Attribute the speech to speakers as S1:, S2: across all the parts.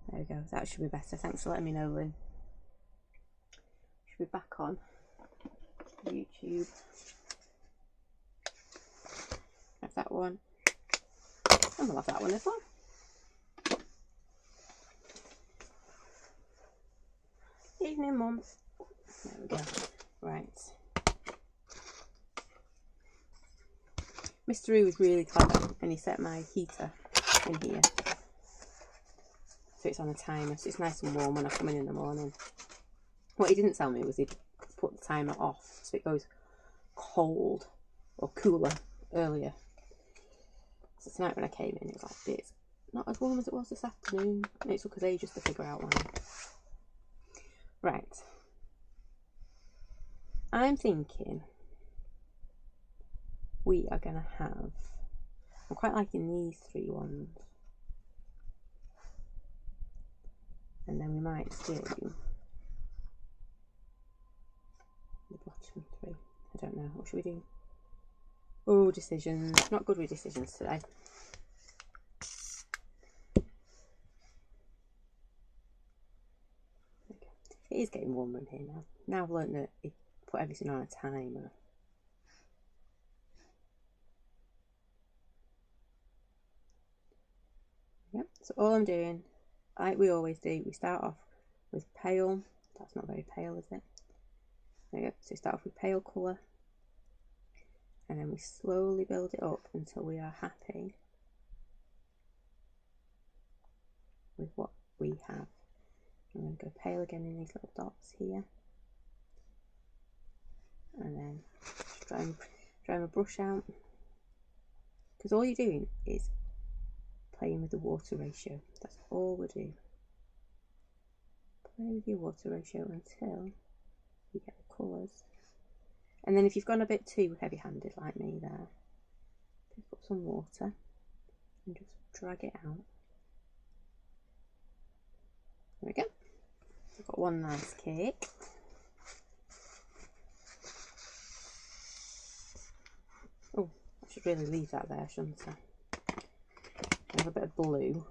S1: There we go, that should be better. Thanks for letting me know, Lynn. Should be back on YouTube. Have that one. And we'll have that one as well. Evening, Mum. There we go. Right. Mr. Roo was really clever and he set my heater in here. So it's on a timer, so it's nice and warm when I come in the morning. What he didn't tell me was he'd put the timer off so it goes cold or cooler earlier. So tonight when I came in, it was like, it's not as warm as it was this afternoon. And it took us ages to figure out why. Right. I'm thinking we are going to have, I'm quite liking these 3 ones. And then we might do the bottom 3. I don't know, what should we do? Oh, decisions. Not good with decisions today. Okay. It is getting warmer in here now. Now I've learned that you put everything on a timer. Yep, so all I'm doing, like we always do, we start off with pale. That's not very pale, is it? There we go. So we start off with pale colour. And then we slowly build it up until we are happy with what we have. I'm going to go pale again in these little dots here. And then dry my brush out. Because all you're doing is playing with the water ratio. That's all we do. Play with your water ratio until you get the colours. And then if you've gone a bit too heavy-handed like me there, pick up some water and just drag it out. There we go. I've got one nice cake. Oh, I should really leave that there, shouldn't I? I have a bit of blue.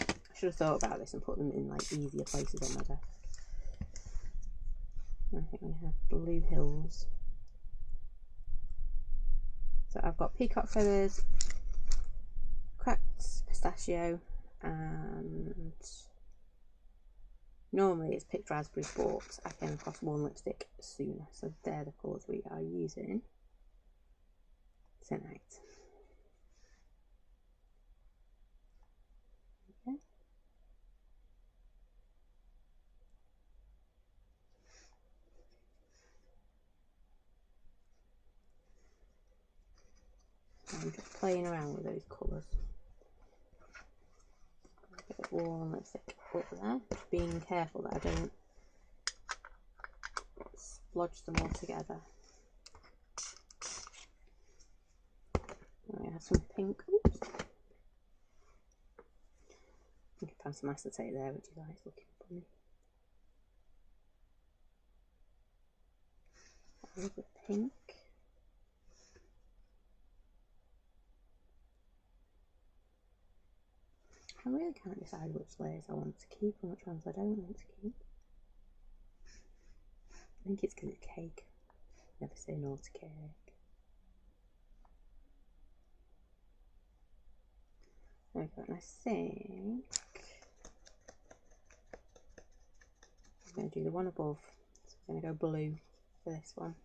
S1: I should have thought about this and put them in like easier places on my desk. I think we have blue hills. So I've got peacock feathers, cracked pistachio, and normally it's picked raspberry, but I came across one lipstick sooner. So they're the colours we are using tonight. Okay. I'm just playing around with those colours. A bit of warm lipstick up there, just being careful that I don't splodge them all together. I have some pink. Oops. I think I found some acetate there, which is why it's looking funny. A little bit of pink. I really can't decide which layers I want to keep and which ones I don't want to keep. I think it's going to be cake. Never say no to cake. There we go, and I think I'm going to do the one above. So I'm going to go blue for this one.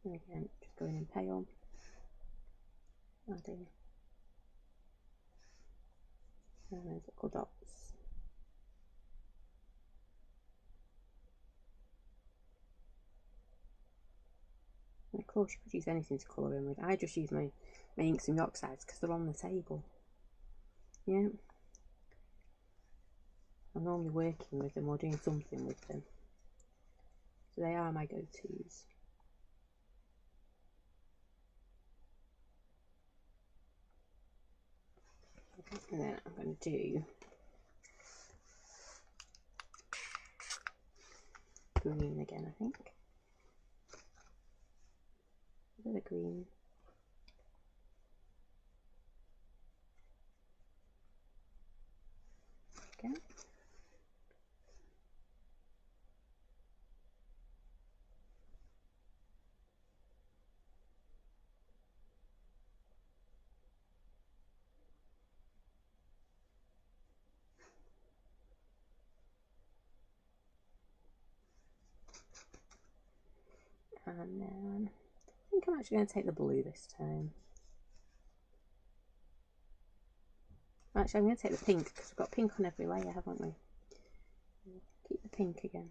S1: And again, just going in pale. Adding those little dots. And of course you could use anything to colour in with. I just use my inks and oxides because they're on the table. Yeah. I'm normally working with them or doing something with them. So they are my go-tos. And then I'm going to do green again, I think. bit of green. Okay. And then I think I'm actually going to take the blue this time. Actually, I'm going to take the pink because we've got pink on every layer, haven't we? Keep the pink again.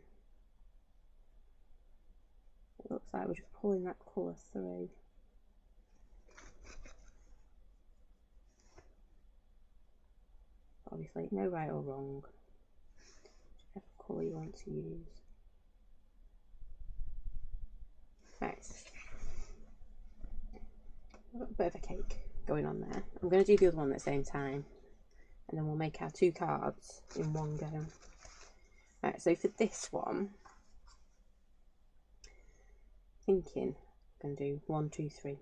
S1: It looks like we're just pulling that colour through. Obviously, no right or wrong. Whichever colour you want to use. Right. I've got a bit of a cake going on there. I'm going to do the other one at the same time. And then we'll make our 2 cards in one go. Right, so for this one, thinking I'm going to do 1, 2, 3.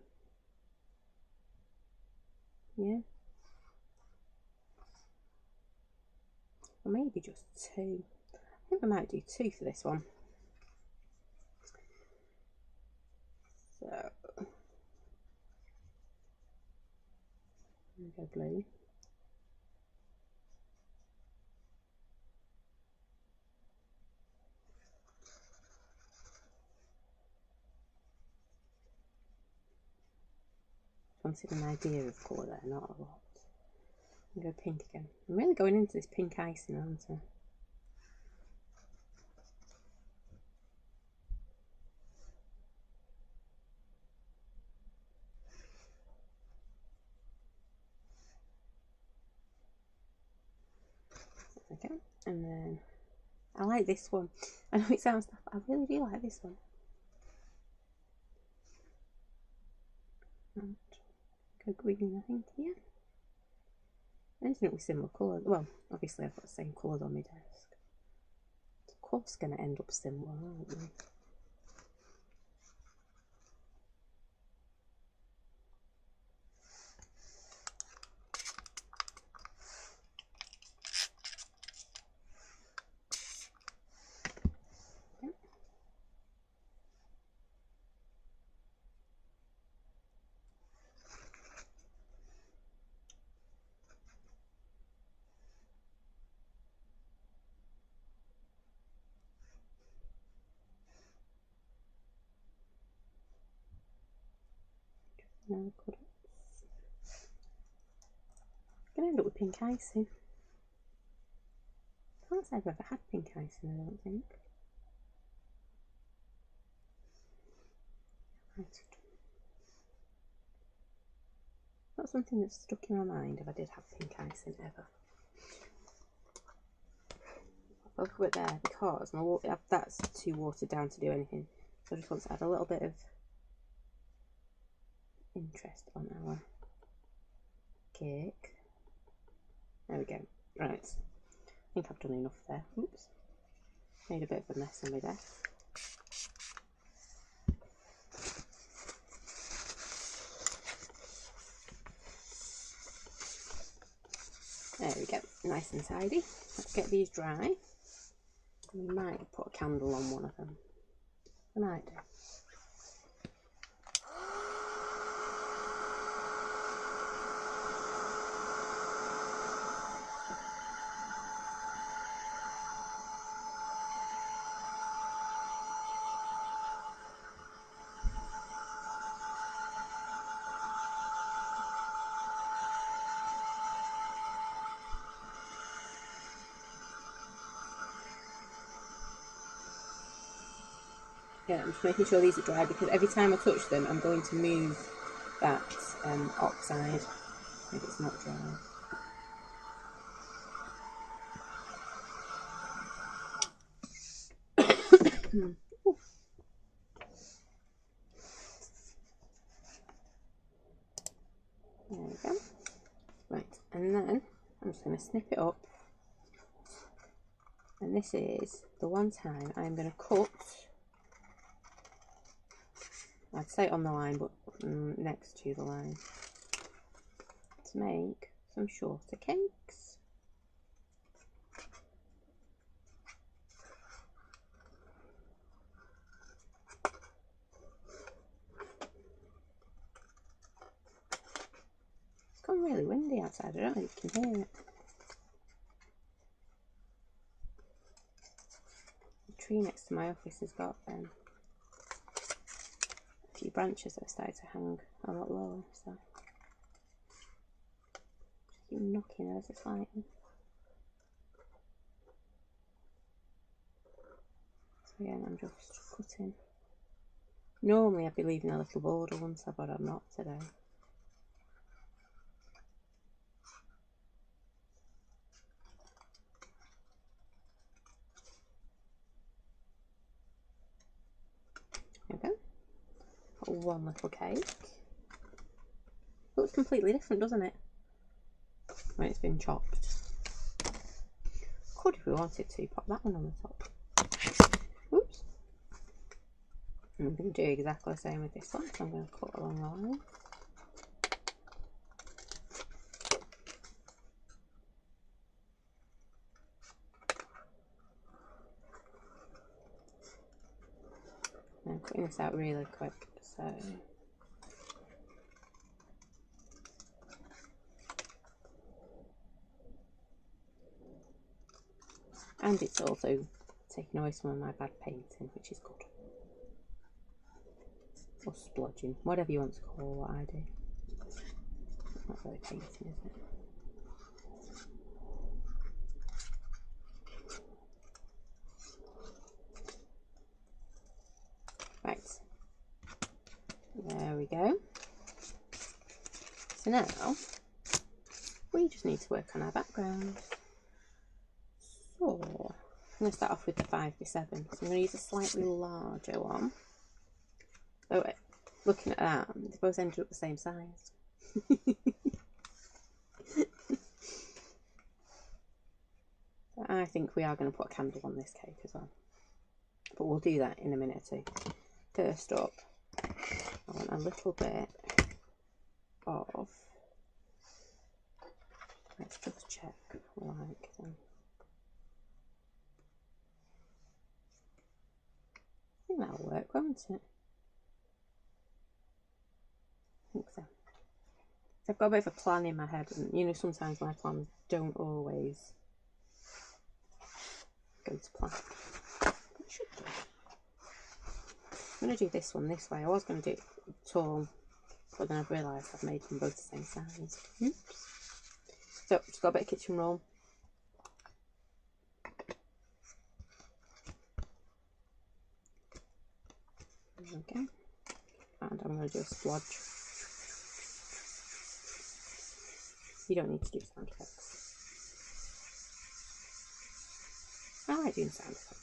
S1: Yeah? Or maybe just 2. I think I might do 2 for this one. So, I'm going to go blue. Wanted an idea of colour there, not a lot. I'm going to go pink again. I'm really going into this pink icing, aren't I? Okay, and then I like this one. I know it sounds tough, I really do like this one. And go green, I think, here. Ending up with similar colours. Well, obviously I've got the same colours on my desk. Of course going to end up similar, aren't they? Now I'm going to end up with pink icing. I can't say I've ever had pink icing, I don't think. Right. Not something that's stuck in my mind if I did have pink icing ever. I'll put it there because that's too watered down to do anything. So I just want to add a little bit of interest on our cake. There we go. Right. I think I've done enough there. Oops. Made a bit of a mess on my desk. There we go. Nice and tidy. Let's get these dry. We might put a candle on one of them. I might do. Yeah, I'm just making sure these are dry because every time I touch them I'm going to move that oxide if it's not dry. There we go. Right, and then I'm just going to snip it up. And this is the one time I'm going to cut. I'd say it on the line, but next to the line to make some shorter cakes. It's gone really windy outside, I don't think you can hear it. The tree next to my office has got a few branches that have started to hang a lot lower, so just keep knocking ever so slightly. So again, I'm just cutting. Normally I'd be leaving a little border once, but I'm not today. Okay, got one little cake. Looks completely different, doesn't it? When it's been chopped. Could, if we wanted to, pop that one on the top. Oops. And I'm going to do exactly the same with this one, so I'm going to cut along the line. And I'm cutting this out really quick, so and it's also taking away some of my bad painting, which is good. Or splodging, whatever you want to call what I do. It's not really painting, is it? Right, there we go. So now we just need to work on our background. So I'm going to start off with the 5x7. So I'm going to use a slightly larger one. So looking at that, they both ended up the same size. So I think we are going to put a candle on this cake as well. But we'll do that in a minute or two. First up, I want a little bit of, let's just check like them. I think that'll work, won't it? I think so. So I've got a bit of a plan in my head, and you know, sometimes my plans don't always go to plan. It should do. I'm going to do this one this way. I was going to do it tall, but then I've realised I've made them both the same size. Oops. So, just got a bit of kitchen roll. Okay. And I'm going to do a splodge. You don't need to do sound effects. I like doing sound effects.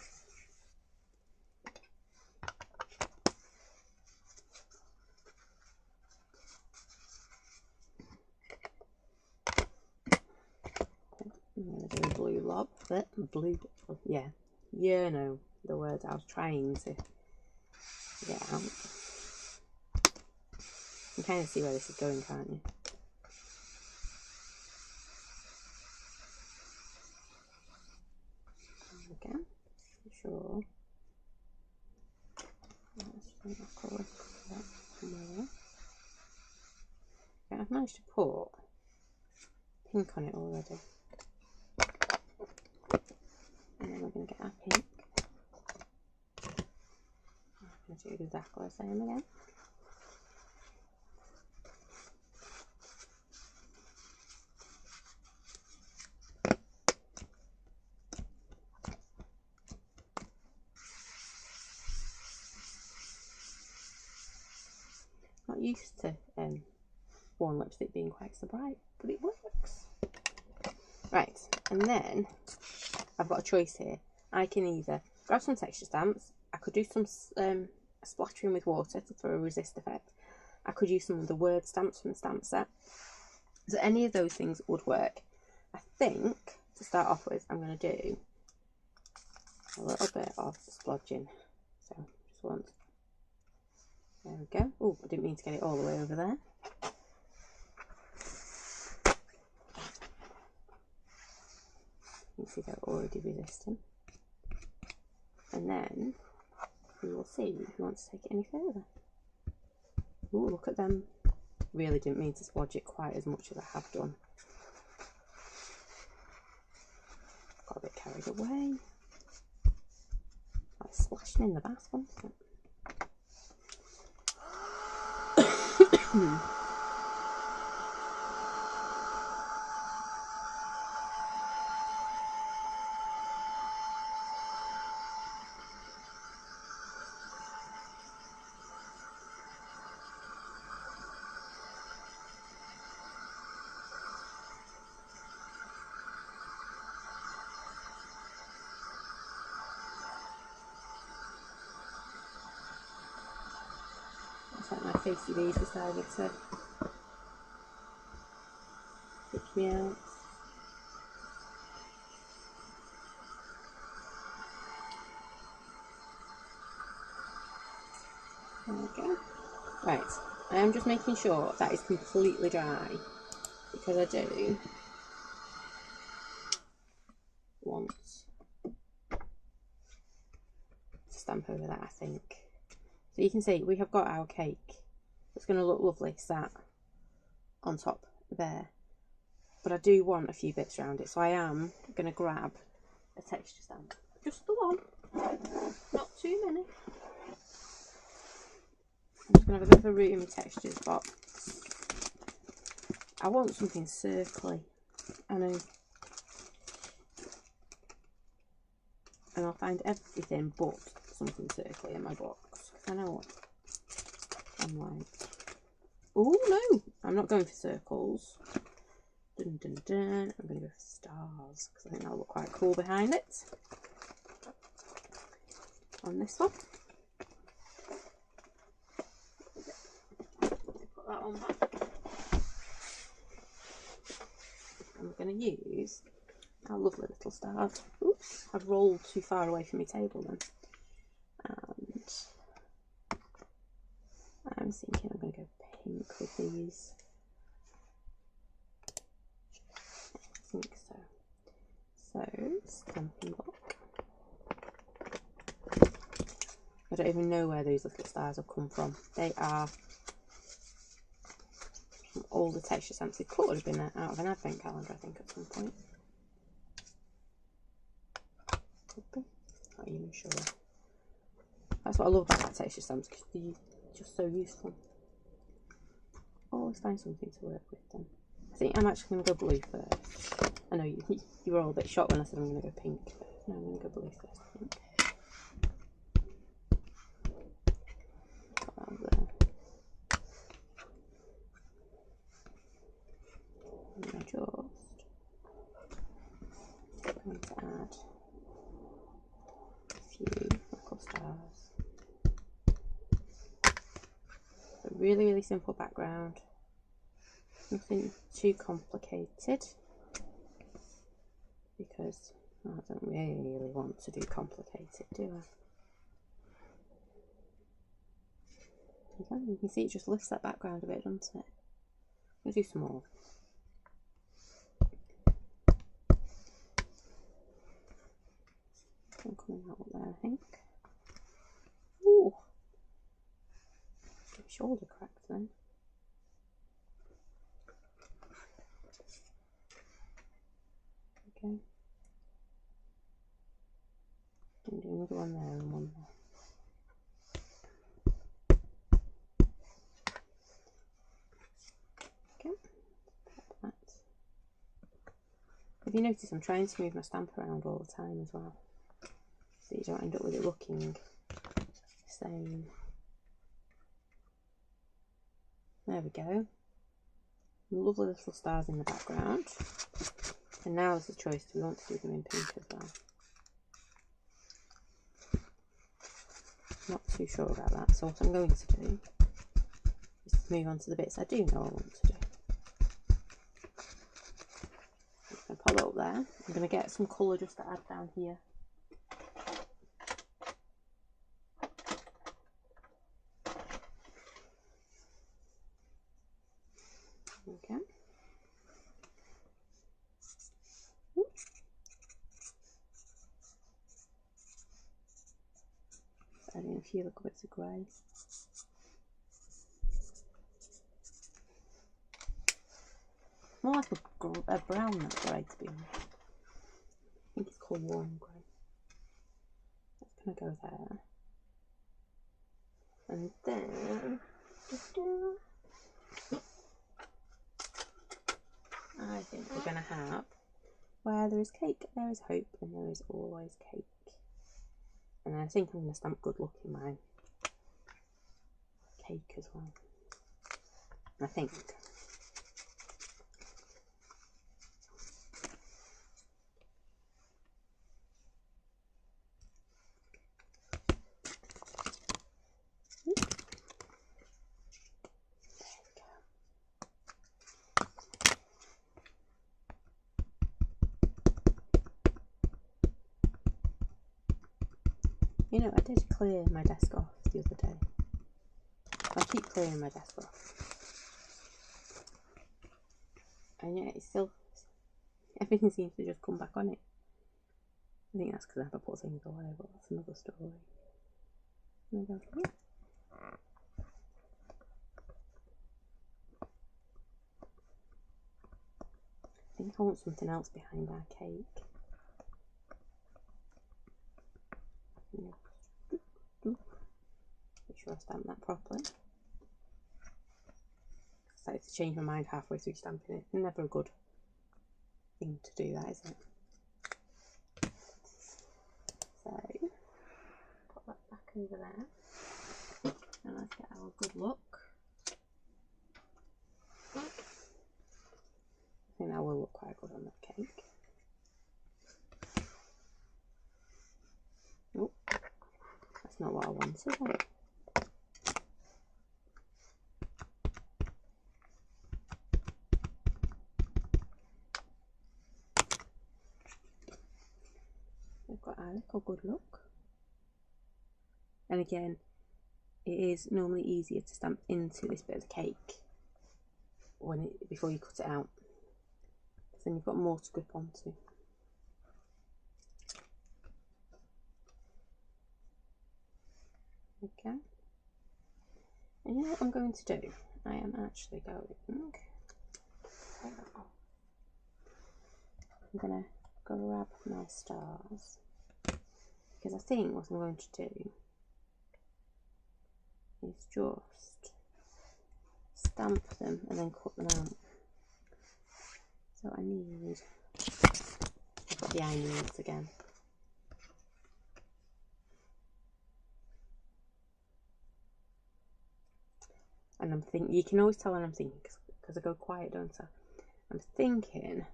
S1: I'm going to do a blue lob. Blue, yeah. You know the words I was trying to get out. You can kind of see where this is going, can't you? Again, sure. Yeah, I've managed to put pink on it already. And then we're going to get our pink. I'm going to do exactly the same again. Not used to worn lipstick being quite so bright, but it works. Right, and then I've got a choice here. I can either grab some texture stamps, I could do some splattering with water to throw a resist effect. I could use some of the word stamps from the stamp set. So any of those things would work. I think, to start off with, I'm going to do a little bit of splodging. So just want There we go. Oh, I didn't mean to get it all the way over there. You can see they're already resisting. And then we will see if we want to take it any further. Oh, look at them. Really didn't mean to swodge it quite as much as I have done. Got a bit carried away. Like splashing in the bath, wasn't it? It's like my facey bees decided to pick me out. There we go. Right, I am just making sure that is completely dry, because I do want to stamp over that, I think. So you can see we have got our cake. It's going to look lovely sat on top there. But I do want a few bits around it, so I am going to grab a texture stamp. Just the one, not too many. I'm just going to have a bit of a root in my textures box. I want something circly. I know. And I'll find everything but something circly in my box. I know what I'm like. Oh no, I'm not going for circles. Dun, dun, dun. I'm going to go for stars because I think that'll look quite cool behind it. On this one. Put that one back. I'm going to use our lovely little stars. Oops, I've rolled too far away from my table then. And I'm thinking I'm going to go pink with these. I think so. So, Stampin' Block. I don't even know where these little stars have come from. They are from all the texture stamps. They could have been out of an advent calendar, I think, at some point. Could be. Not even sure. That's what I love about that texture stamps, because they're just so useful. Always find something to work with them. I think I'm actually going to go blue first. I know you were all a bit shocked when I said I'm going to go pink first. No, I'm going to go blue first, I think. Put that over there. And I'm just going to add a few little stars. A really, really simple background. Nothing too complicated, because I don't really want to do complicated, do I? You can see it just lifts that background a bit, doesn't it? I'm going to do some more. I'm coming out there, I think. Ooh! Shoulder cracked then. Okay. And do another one there and one there. Okay. Pop that. Have you noticed I'm trying to move my stamp around all the time as well, so you don't end up with it looking the same. There we go. Lovely little stars in the background. And now is the choice, do we want to do them in pink as well? Not too sure about that, so what I'm going to do is move on to the bits I do know I want to do. I'm going to pop it up there. I'm going to get some colour just to add down here. adding a few little bits of grey. More like a brown than grey, to be honest. I think it's called warm grey. That's going to go there. And then I think we're going to have, where there is cake, there is hope, and there is always cake. And I think I'm going to stamp good luck in my cake as well. I think. You know, I did clear my desk off the other day. I keep clearing my desk off. And yet it's still, everything seems to just come back on it. I think that's because I have to put things away, but that's another story. And I go, yeah. I think I want something else behind our cake. Make sure I stamp that properly. I decided to change my mind halfway through stamping it. Never a good thing to do, that, is it? So, put that back over there. And let's get our good look. I think that will look quite good on that cake. Oh, that's not what I wanted, is it? We've got our little good look. And again, it is normally easier to stamp into this bit of the cake before you cut it out. Because then you've got more to grip onto. Okay. And you know what I'm going to do? I am actually going. I'm going to grab my stars. Because I think what I'm going to do is just stamp them and then cut them out. So I need, I've got the eye needs again. And I'm thinking, you can always tell when I'm thinking, because I go quiet, don't I? I'm thinking,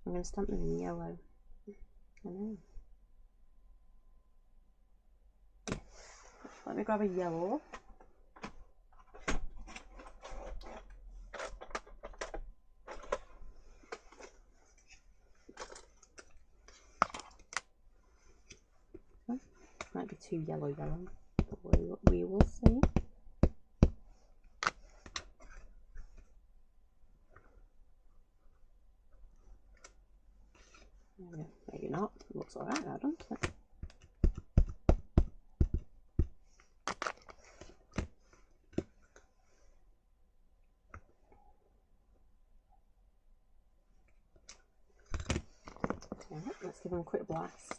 S1: I'm going to stamp them in yellow. I know. Yeah. Let me grab a yellow. Might be too yellow, but we will see. Maybe not. It looks alright now, doesn't it? Right, let's give them a quick blast.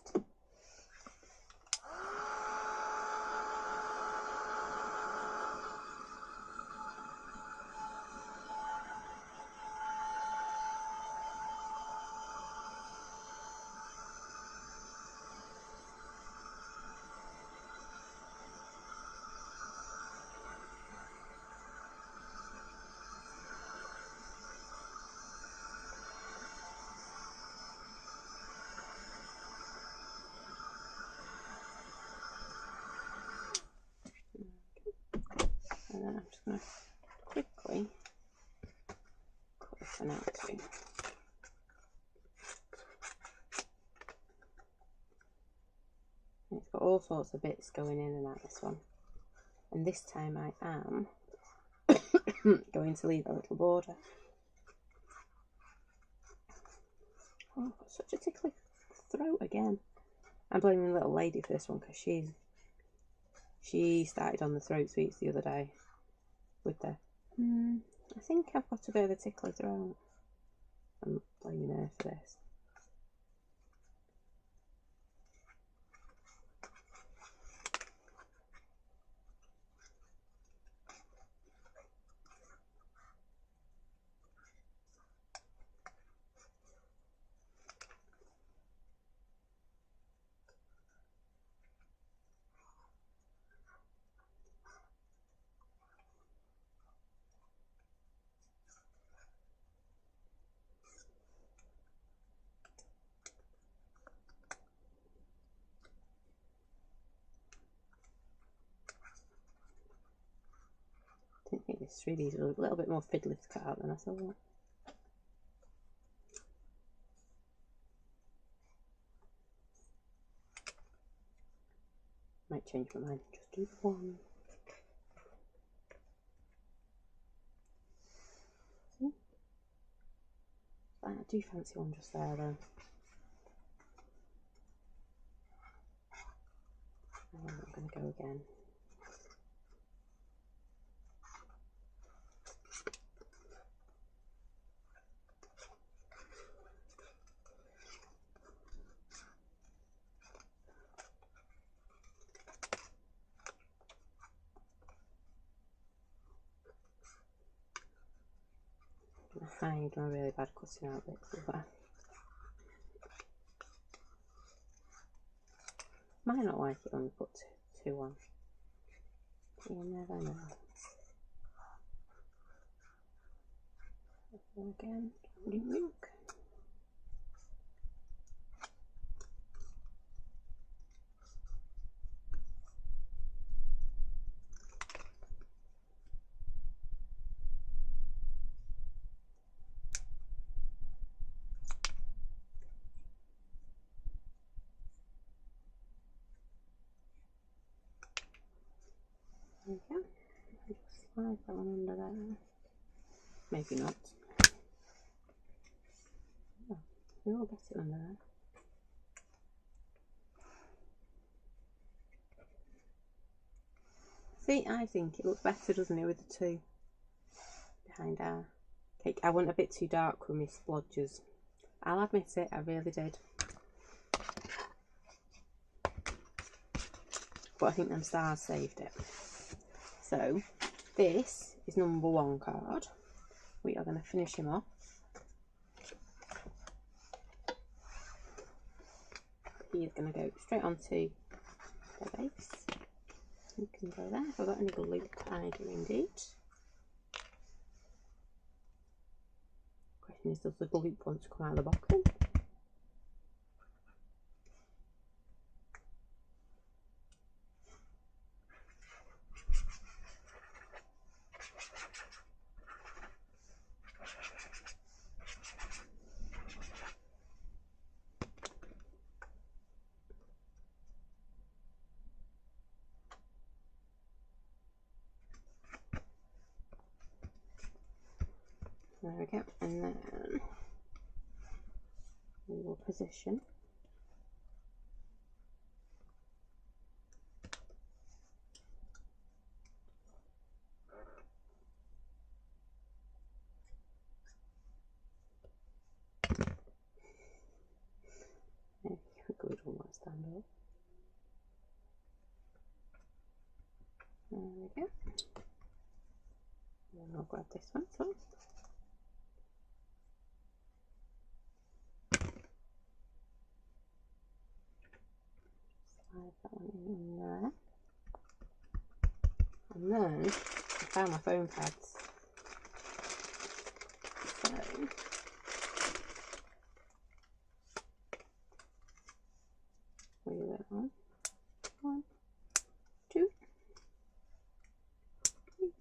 S1: And then I'm just going to quickly cut this one out too. And it's got all sorts of bits going in and out this one. And this time I am going to leave a little border. Oh, I've got such a tickly throat again. I'm blaming little lady for this one because she started on the throat sweets the other day with the I think I've got a bit of a tickly throat. I'm blaming her for this. I didn't think this 3Ds were a little bit more fiddly to cut out than I thought. Might change my mind, just do one. See? I do fancy one just there though. I'm not going to go again. Hide my really bad cutting out bits as well. Might not like it when we put two on. You never know. Again, milk. There we go. Just slide that one under there. Maybe not. Oh, we'll get it under there. See, I think it looks better, doesn't it, with the two behind our cake. I went a bit too dark with my splodges. I'll admit it, I really did. But I think them stars saved it. So, this is number 1 card. We are going to finish him off. He's going to go straight onto the base. You can go there. If I've got any glue, I do indeed. Question is, does the glue want to come out of the bottom? There we go, and then we will position glue don't want to stand up. There we go. And I'll grab this one as well. Slide that one in there. And then I found my foam pads. So wheel it on. 1, 2, 3,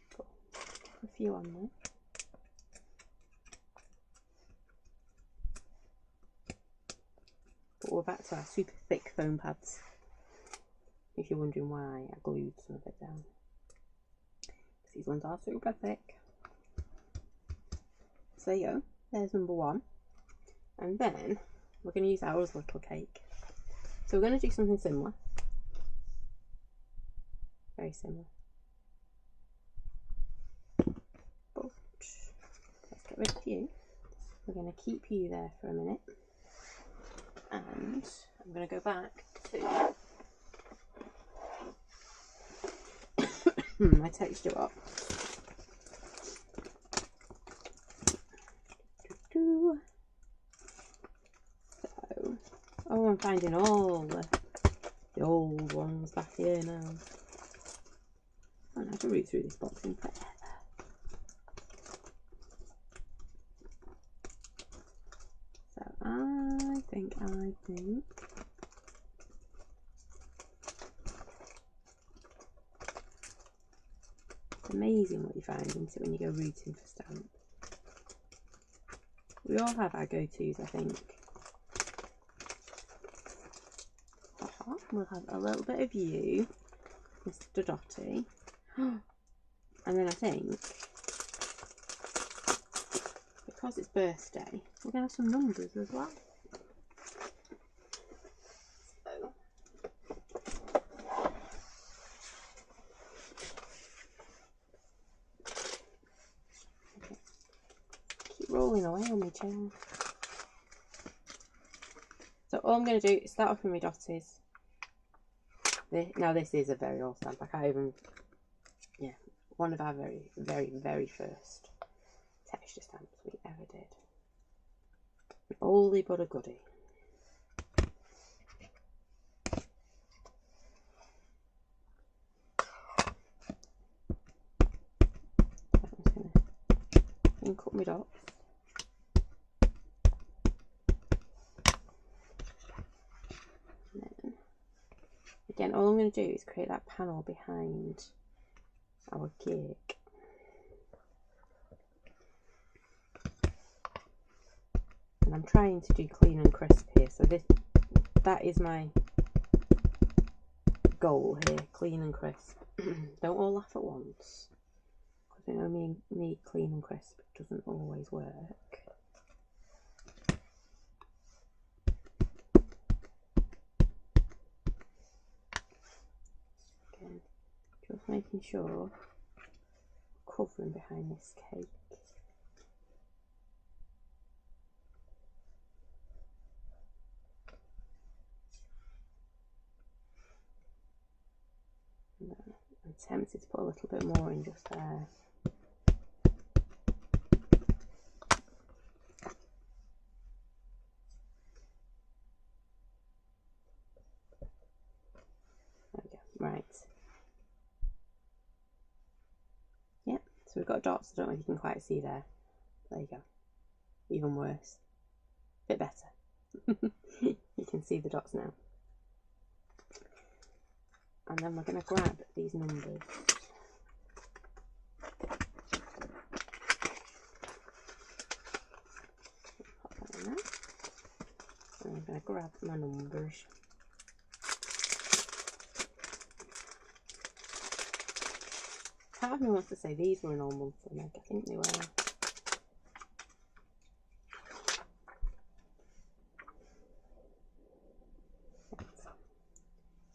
S1: 4. A few on there. But we're back to our super thick foam pads. If you're wondering why I glued some of it down. These ones are super thick. So there you go. There's number 1. And then We're going to use ours little cake. So we're going to do something similar. Very similar. But let's get rid of you. We're going to keep you there for a minute. And I'm going to go back to my texture box. So, oh, I'm finding all the old ones back here now. I don't have to root through this box in forever. So I think it's amazing what you find, isn't it, when you go rooting for stamps. We all have our go-tos, I think. We'll have a little bit of you, Mr. Dotty. And then I think, because it's birthday, we're going to have some numbers as well. So, okay. Keep rolling away on my chair. So all I'm going to do is start off with my dotties. Now this is a very old stamp. I can't even, yeah, one of our very, very, very first texture stamps we ever did. An oldie but a goodie. I'm just going to cut my dots. Again, all I'm going to do is create that panel behind our cake. And I'm trying to do clean and crisp here, so that is my goal here, clean and crisp. Don't all laugh at once, because you know me clean and crisp doesn't always work. Just making sure covering behind this cake. I'm tempted to put a little bit more in just there. There we go. Right. Yep, so we've got dots. I don't know if you can quite see there. There you go. Even worse. Bit better. You can see the dots now. And then we're going to grab these numbers. Pop that in there. And I'm going to grab my numbers. Part of me wants to say these were an old monthly meg. I think they were.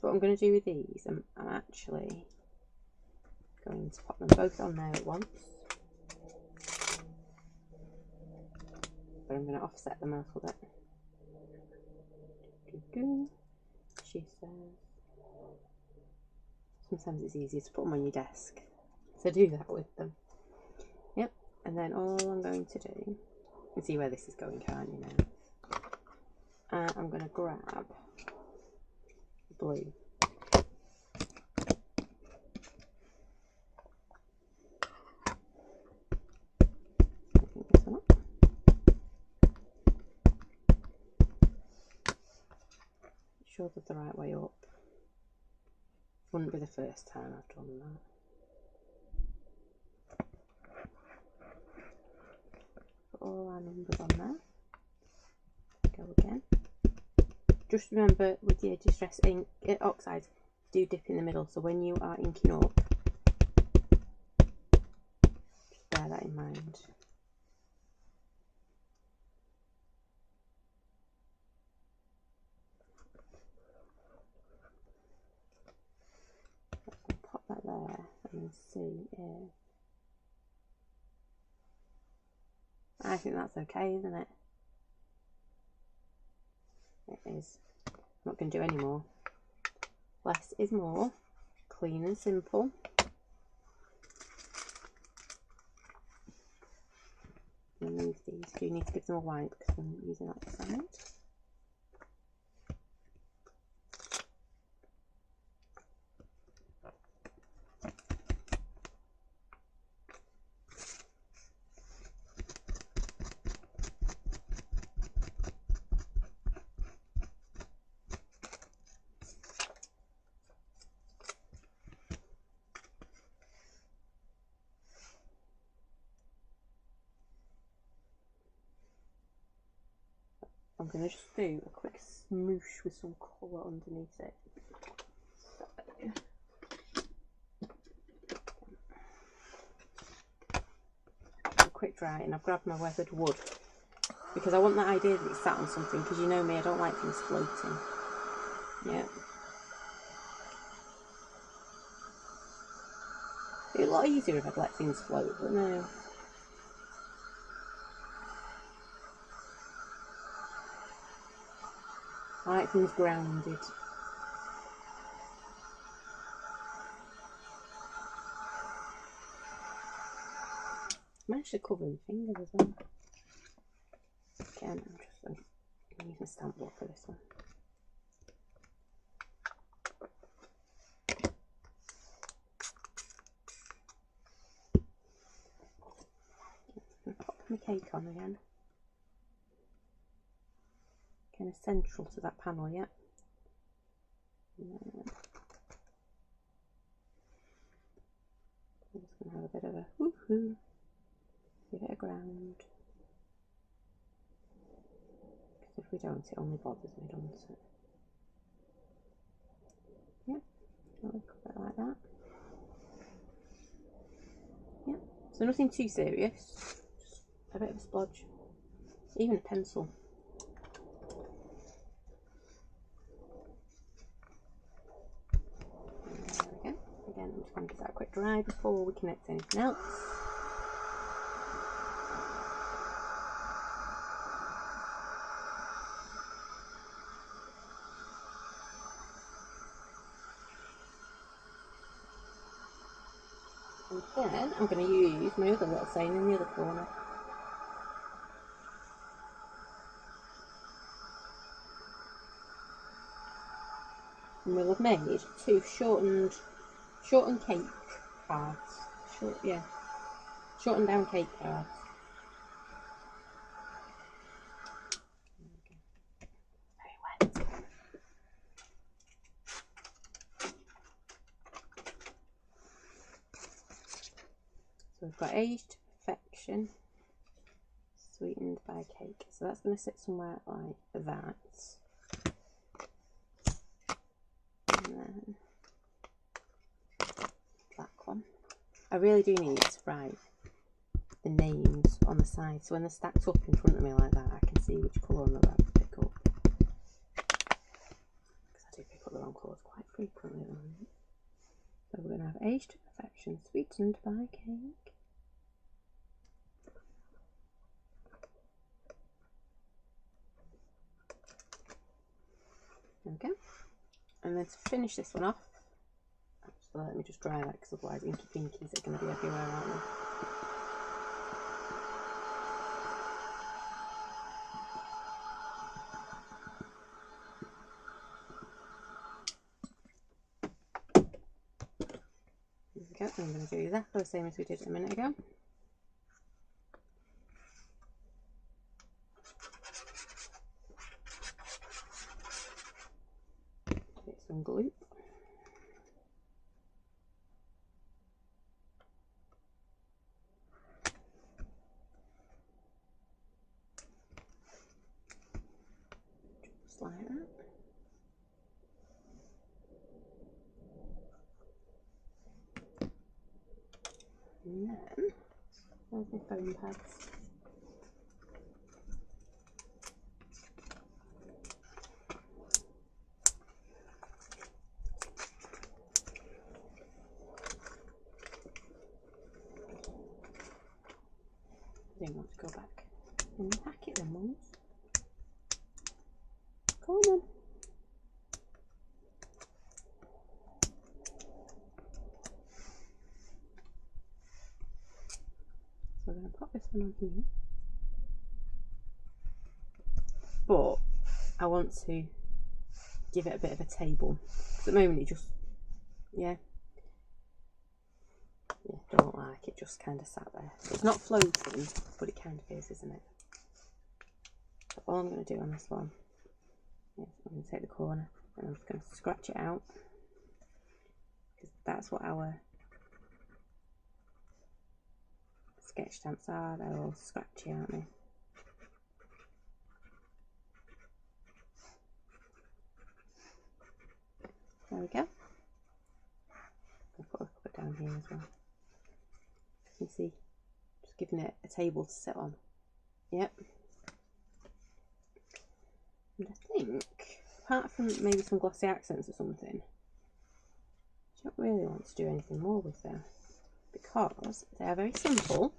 S1: So what I'm going to do with these, I'm actually going to pop them both on there at once. But I'm going to offset them a little bit. She says. Sometimes it's easier to put them on your desk. So do that with them. Yep. And then all I'm going to do, you can see where this is going, can't you now? I'm going to grab blue. This one up. Sure they're the right way up. Wouldn't be the first time I've done that. Put all our numbers on there. Go again. Just remember with your distress ink oxides, do dip in the middle, so when you are inking up, just bear that in mind. can see is, I think that's okay, isn't it? It is. I'm not going to do any more. Less is more. Clean and simple. And these do need to give them a wipe because I'm using that side. I'm going to just do a quick smoosh with some colour underneath it. A quick dry, and I've grabbed my weathered wood because I want that idea that it's sat on something, because you know me, I don't like things floating. Yeah. It'd be a lot easier if I'd let things float, but no. I like things grounded. I'm actually covering my fingers as well. Again, I'm using a stamp block for this one. Pop my cake on again. Kind of central to that panel, yeah. I'm just going to have a bit of a woohoo, give it a ground. Because if we don't, it only bothers me, doesn't it? Yep, I'll cover it like that. Yep, so nothing too serious, just a bit of a splodge, even a pencil. There we go. Again, I'm just going to give that a quick dry before we connect anything else. And then I'm going to use my other little saying in the other corner. And we'll have made two shortened cake cards. Shortened down cake cards. Very wet. So we've got aged to perfection, sweetened by cake. So that's going to sit somewhere like that. And then black one. I really do need to write the names on the side, so when they're stacked up in front of me like that, I can see which colour I'm about to pick up. Because I do pick up the wrong colours quite frequently at the moment. So we're going to have aged to perfection, sweetened by cake. There we go. And then to finish this one off, actually let me just dry that, because otherwise inky pinkies are going to be everywhere, aren't they? There we go. I'm going to do exactly the same as we did a minute ago. Get some glue. Just like that. And then, there's my foam pads. pop this one on here. But I want to give it a bit of a table. At the moment it just, yeah, don't like it, just kind of sat there. It's not floating, but it kind of is, isn't it? So all I'm going to do on this one is I'm going to take the corner and I'm just going to scratch it out, because that's what our sketch stamps are. They're all scratchy, aren't they? There we go. I'll put a little bit down here as well. You can see, just giving it a table to sit on. Yep. And I think, apart from maybe some glossy accents or something, I don't really want to do anything more with them, because they are very simple.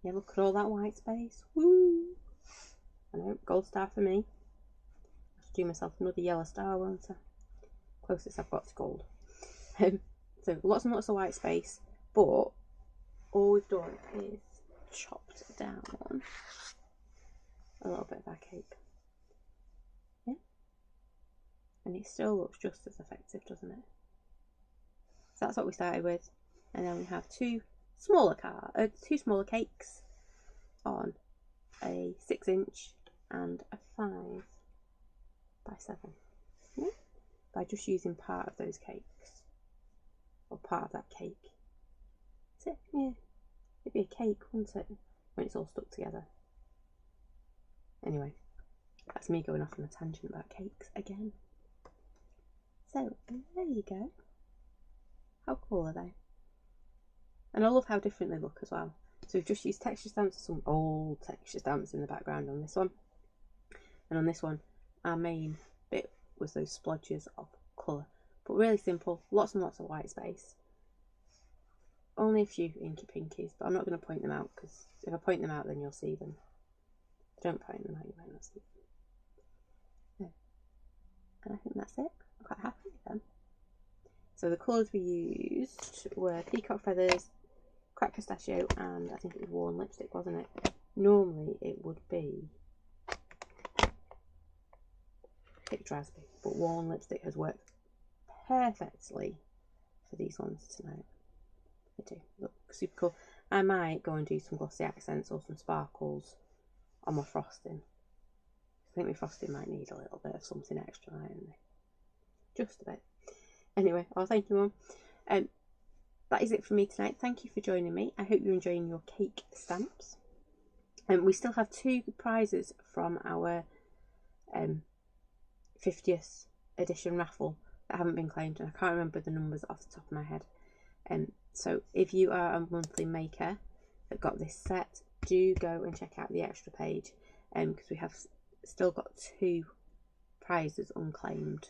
S1: Yeah, look at all that white space. Woo! I know, gold star for me. I should do myself another yellow star, won't I? Closest I've got to gold. So lots and lots of white space, but all we've done is chopped down a little bit of our cake. Yeah, and it still looks just as effective, doesn't it? So that's what we started with, and then we have two smaller cakes on a 6-inch and a 5 by 7. Yeah, by just using part of those cakes, or part of that cake. That's it. Yeah, it'd be a cake, wouldn't it, when it's all stuck together? Anyway, that's me going off on a tangent about cakes again. So there you go. How cool are they? And I love how different they look as well. So we've just used texture stamps, some old texture stamps in the background on this one. And on this one, our main bit was those splodges of colour. But really simple, lots and lots of white space. Only a few inky pinkies, but I'm not going to point them out, because if I point them out then you'll see them. If I don't point them out you might not see them. Yeah. And I think that's it. I'm quite happy with them. So the colours we used were peacock feathers, cracked pistachio, and I think it was worn lipstick, wasn't it? Normally it would be picked raspberry, but worn lipstick has worked perfectly for these ones tonight. They do look super cool. I might go and do some glossy accents or some sparkles on my frosting. I think my frosting might need a little bit of something extra, mightn't they? Just a bit. Anyway, oh, thank you, Mum. That is it for me tonight. Thank you for joining me. I hope you're enjoying your cake stamps. We still have 2 prizes from our 50th edition raffle that haven't been claimed, and I can't remember the numbers off the top of my head. So if you are a monthly maker that got this set, do go and check out the extra page, because we have still got 2 prizes unclaimed.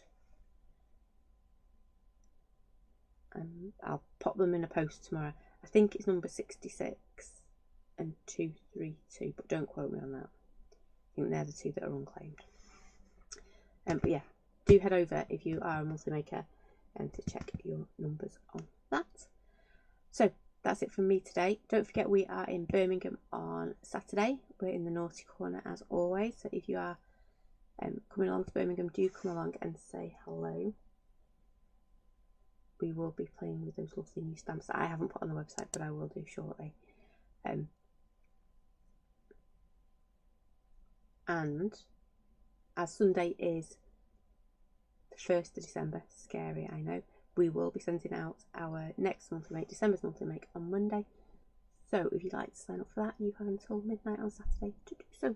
S1: I'll pop them in a post tomorrow. I think it's number 66 and 232, but don't quote me on that. I think they're the 2 that are unclaimed. But yeah, do head over if you are a monthly maker and to check your numbers on that. So that's it from me today. Don't forget we are in Birmingham on Saturday. We're in the Naughty Corner as always. So if you are coming along to Birmingham, do come along and say hello. We will be playing with those lovely new stamps that I haven't put on the website, but I will do shortly. And as Sunday is the 1st of December, scary I know, we will be sending out our next monthly make, December's monthly make, on Monday. So if you'd like to sign up for that, you have until midnight on Saturday to do so.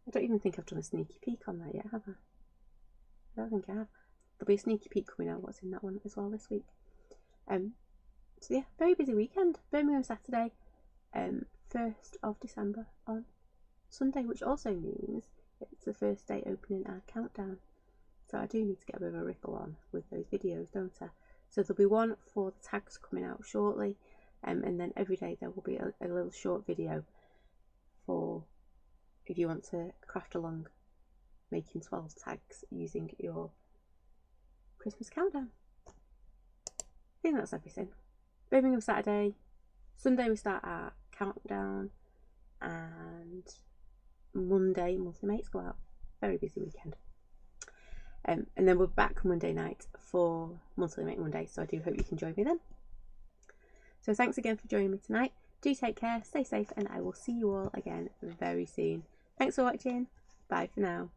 S1: I don't even think I've done a sneaky peek on that yet, have I? I don't think I have. There'll be a sneaky peek coming out what's in that one as well this week. So yeah, very busy weekend. Birmingham Saturday, 1st of December on Sunday, which also means it's the first day opening our countdown. So I do need to get a bit of a wriggle on with those videos, don't I? So there'll be one for the tags coming out shortly, and then every day there will be a little short video for if you want to craft along making 12 tags using your Christmas countdown. I think that's everything. Birmingham Saturday, Sunday we start our countdown, and Monday monthly mates go out. Very busy weekend. And then we're back Monday night for Monthly Mate Monday, so I do hope you can join me then. So thanks again for joining me tonight. Do take care, stay safe, and I will see you all again very soon. Thanks for watching. Bye for now.